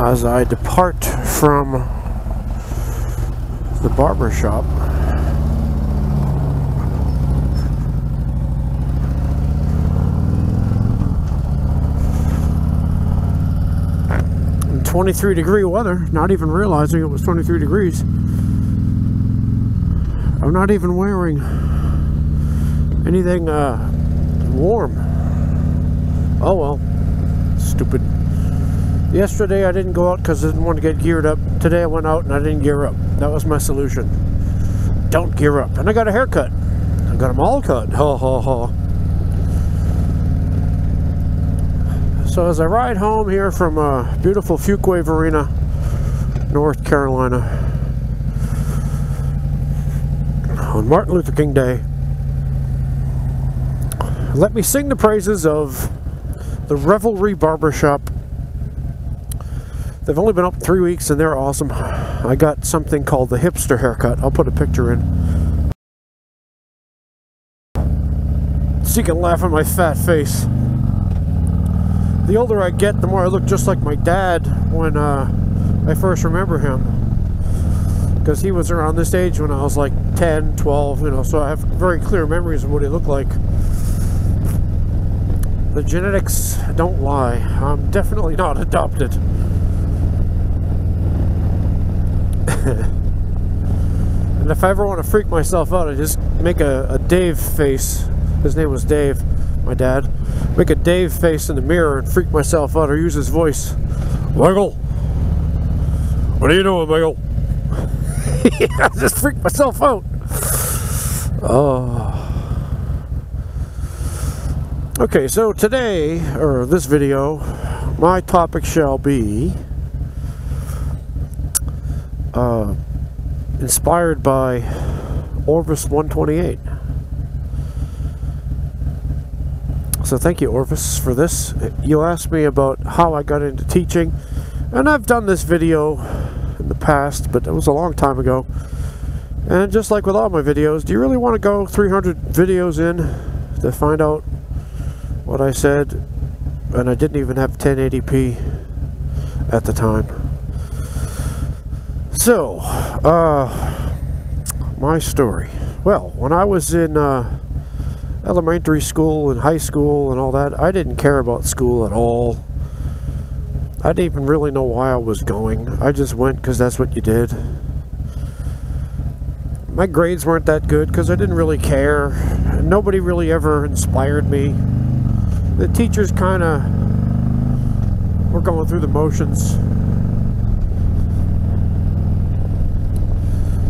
as I depart from the barber shop. In 23-degree weather, not even realizing it was 23 degrees. I'm not even wearing anything warm. Oh well, stupid. Yesterday I didn't go out because I didn't want to get geared up. Today I went out and I didn't gear up. That was my solution. Don't gear up. And I got a haircut. I got them all cut. Ha ha ha. So as I ride home here from beautiful Fuquay Arena, North Carolina, on Martin Luther King Day, let me sing the praises of the Revelry Barbershop. They've only been up 3 weeks and they're awesome. I got something called the hipster haircut. I'll put a picture in so you can laugh at my fat face. The older I get, the more I look just like my dad when I first remember him, because he was around this age when I was like 10, 12, you know, so I have very clear memories of what he looked like. The genetics don't lie. I'm definitely not adopted. And if I ever want to freak myself out, I just make a Dave face. His name was Dave, my dad. Make a Dave face in the mirror and freak myself out, or use his voice. Michael, what are you doing, Michael? I just freak myself out. Oh. Okay, so today, or this video, my topic shall be inspired by Orvis 128. So thank you, Orvis, for this. You asked me about how I got into teaching, and I've done this video in the past, but it was a long time ago. And just like with all my videos, do you really want to go 300 videos in to find out what I said? And I didn't even have 1080p at the time. So, my story. Well, when I was in elementary school and high school and all that, I didn't care about school at all. I didn't even really know why I was going. I just went because that's what you did. My grades weren't that good because I didn't really care. Nobody really ever inspired me. The teachers kind of were going through the motions.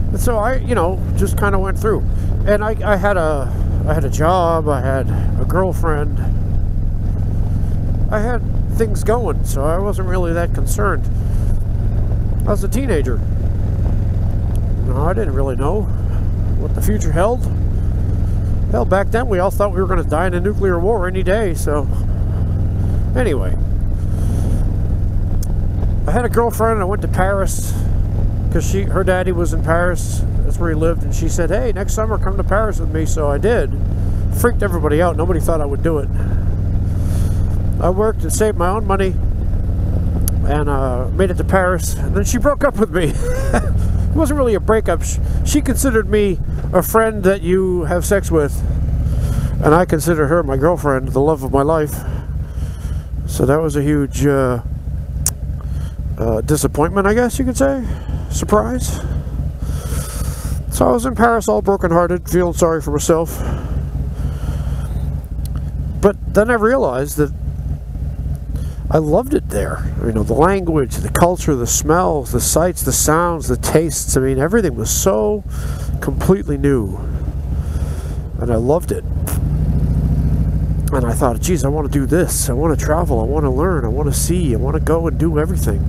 And so I, you know, just kind of went through. And I had a job, I had a girlfriend. I had things going, so I wasn't really that concerned. I was a teenager. No, I didn't really know what the future held. Hell, back then we all thought we were going to die in a nuclear war any day, so anyway. I had a girlfriend and I went to Paris because her daddy was in Paris. That's where he lived, and she said, hey, next summer come to Paris with me, so I did. Freaked everybody out. Nobody thought I would do it. I worked and saved my own money and made it to Paris, and then she broke up with me. It wasn't really a breakup. She considered me a friend that you have sex with, and I considered her my girlfriend, the love of my life. So that was a huge disappointment, I guess you could say. Surprise. So I was in Paris all brokenhearted, feeling sorry for myself. But then I realized that I loved it there. You know, the language, the culture, the smells, the sights, the sounds, the tastes. I mean, everything was so completely new. And I loved it. And I thought, geez, I want to do this. I want to travel. I want to learn. I want to see. I want to go and do everything.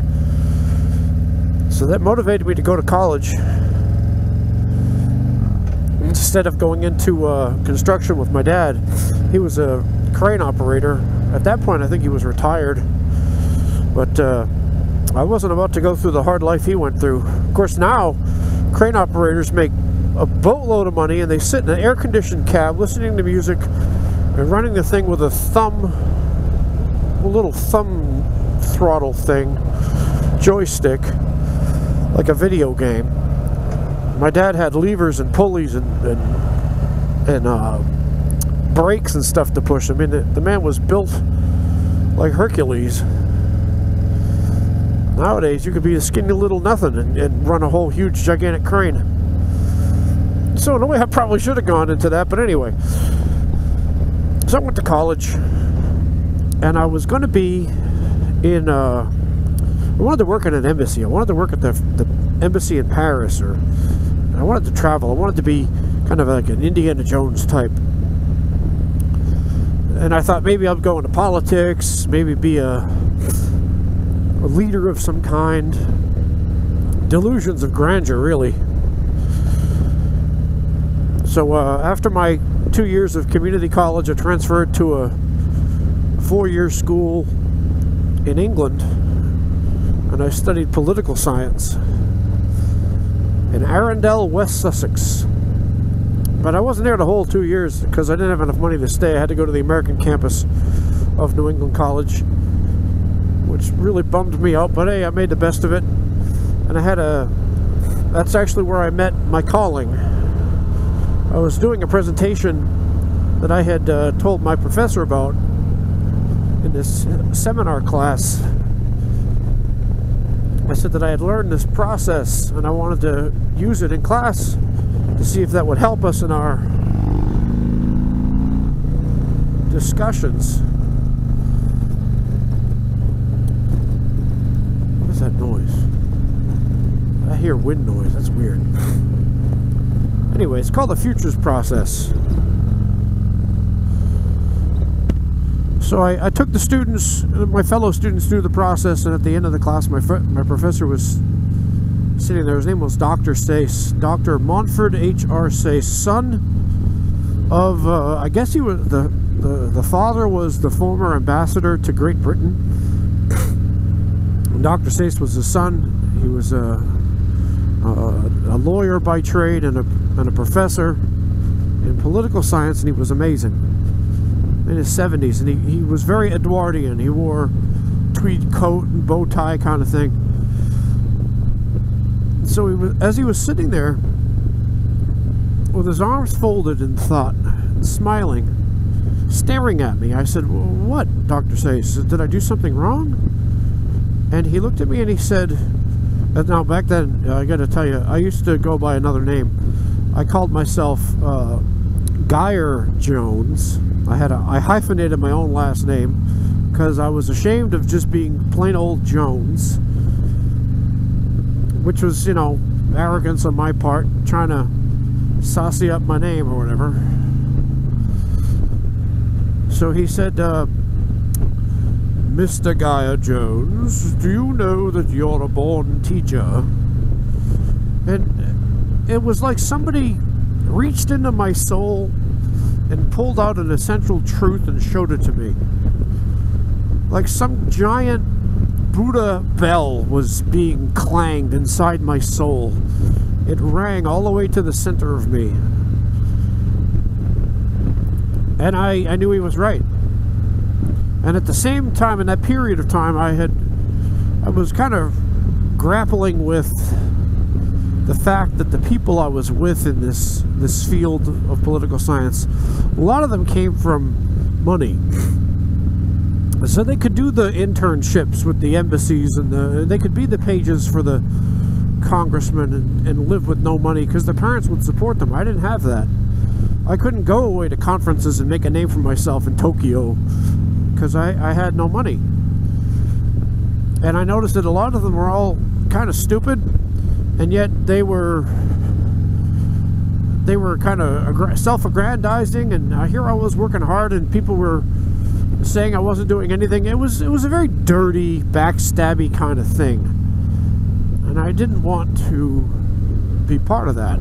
So that motivated me to go to college. Instead of going into construction with my dad. He was a crane operator. At that point, I think he was retired. But I wasn't about to go through the hard life he went through. Of course, now, crane operators make a boatload of money, and they sit in an air-conditioned cab listening to music and running the thing with a little thumb throttle thing. joystick, like a video game. My dad had levers and pulleys and brakes and stuff to push. I mean, the man was built like Hercules. Nowadays, you could be a skinny little nothing and run a whole huge, gigantic crane. So in a way, I probably should have gone into that, but anyway. So I went to college, and I was going to be in, I wanted to work at an embassy. I wanted to work at the embassy in Paris, or I wanted to travel. I wanted to be kind of like an Indiana Jones type. And I thought maybe I'll go into politics, maybe be a leader of some kind. Delusions of grandeur, really. So after my 2 years of community college, I transferred to a 4-year school in England, and I studied political science in Arundel, West Sussex. But I wasn't there the whole 2 years because I didn't have enough money to stay. I had to go to the American campus of New England College, which really bummed me out, but hey, I made the best of it. And I had that's actually where I met my calling. I was doing a presentation that I had told my professor about in this seminar class. I said that I had learned this process and I wanted to use it in class to see if that would help us in our discussions. What is that noise? I hear wind noise. That's weird. Anyway, it's called the futures process. So I took the students, my fellow students, through the process, and at the end of the class, my professor was sitting there. His name was Dr. Sayce, Dr. Montford H.R. Sayce, son of, I guess he was, the father was the former ambassador to Great Britain. And Dr. Sayce was his son. He was a lawyer by trade and a professor in political science, and he was amazing. In his 70s, and he was very Edwardian. He wore tweed coat and bow tie kind of thing. So as he was sitting there with his arms folded in thought, smiling, staring at me, I said, "What, Dr. Sayce? Did I do something wrong?" And he looked at me and he said, now back then, I got to tell you, I used to go by another name. I called myself Geyer Jones. I hyphenated my own last name because I was ashamed of just being plain old Jones, which was, you know, arrogance on my part, trying to saucy up my name or whatever. So he said, "Mr. Geyer Jones, do you know that you're a born teacher?" And it was like somebody reached into my soul and pulled out an essential truth and showed it to me. Like some giant Buddha bell was being clanged inside my soul. It rang all the way to the center of me. And I knew he was right. And at the same time, in that period of time, I was kind of grappling with the fact that the people I was with in this field of political science, a lot of them came from money. So they could do the internships with the embassies, and they could be the pages for the congressmen and live with no money because their parents would support them. I didn't have that. I couldn't go away to conferences and make a name for myself in Tokyo because I had no money. And I noticed that a lot of them were all kind of stupid, and yet they were kind of self-aggrandizing, and here I was working hard and people were saying I wasn't doing anything. It was a very dirty, backstabby kind of thing, and I didn't want to be part of that.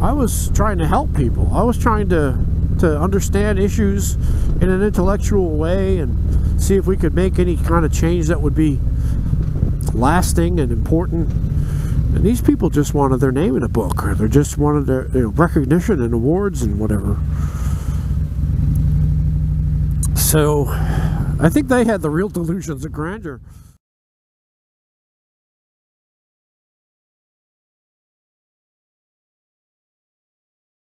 I was trying to help people. I was trying to understand issues in an intellectual way and see if we could make any kind of change that would be lasting and important. And these people just wanted their name in a book, or they just wanted their recognition and awards and whatever. So I think they had the real delusions of grandeur.